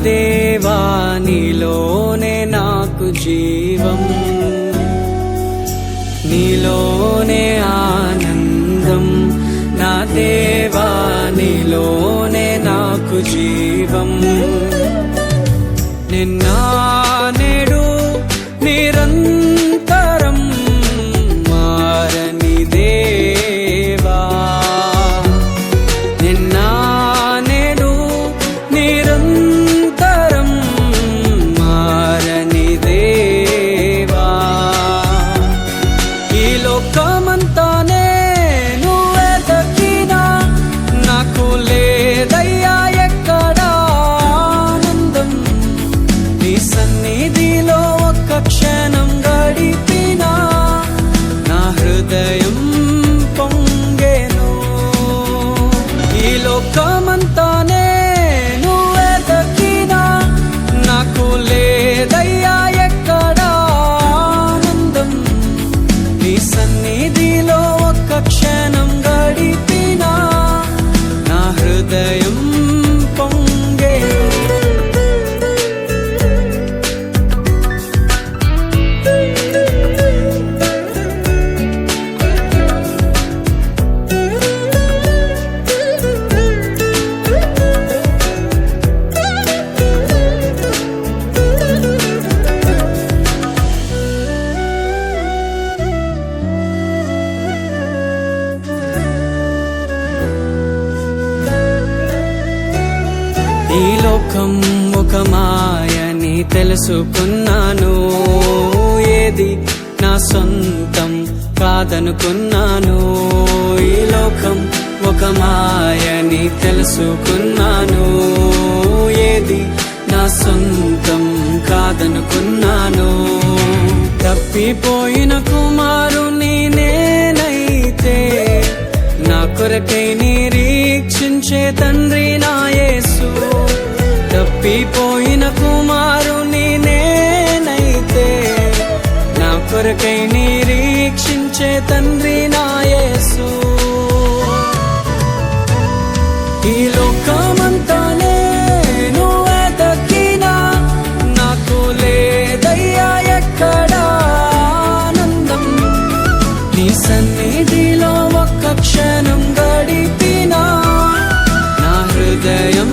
దేవా నీలోనే నాకు జీవం, నీలోనే ఆనందం. నా దేవా నీలోనే నాకు జీవం. నిన్న నేడు నిరంతరం మారని దేవా, నిన్న నేడు నిరంతరం మారని దేవా. ఈ లోకమంతానే నువ్వే దక్కినా నాకు లేదయ్యా ఎక్కడా ఆనందం. నీ సన్నిధిలో ఒక్క క్షణం గడిపినా నా హృదయం పొంగెను. ఈ లోకమంతానే నువ్వే దక్కినా నాకు లేదయ్యా ఎక్కడా ఆనందం. నీ సన్నిధిలో ఒక్క క్షణం గడిపినా నా హృదయం పొంగెను. ఈ లోకం ఒక మాయని తెలుసుకున్నాను, ఏది నా సొంతం కాదనుకున్నాను. ఈ లోకం ఒక మాయని తెలుసుకున్నాను, ఏది నా సొంతం కాదనుకున్నాను. తప్పిపోయిన కుమారుని నేనైతే నా కొరకై నిరీక్షించే తండ్రి నా యేసు. తప్పిపోయిన కుమారుని నేనైతే నా కొరకై నిరీక్షించే తండ్రి నా యేసు. ఈ లోకమంతానే నువ్వే దక్కినా నాకు లేదయ్యా ఎక్కడా ఆనందం. నీ సన్నిధిలో ఒక్క క్షణం గడిపినా నా హృదయం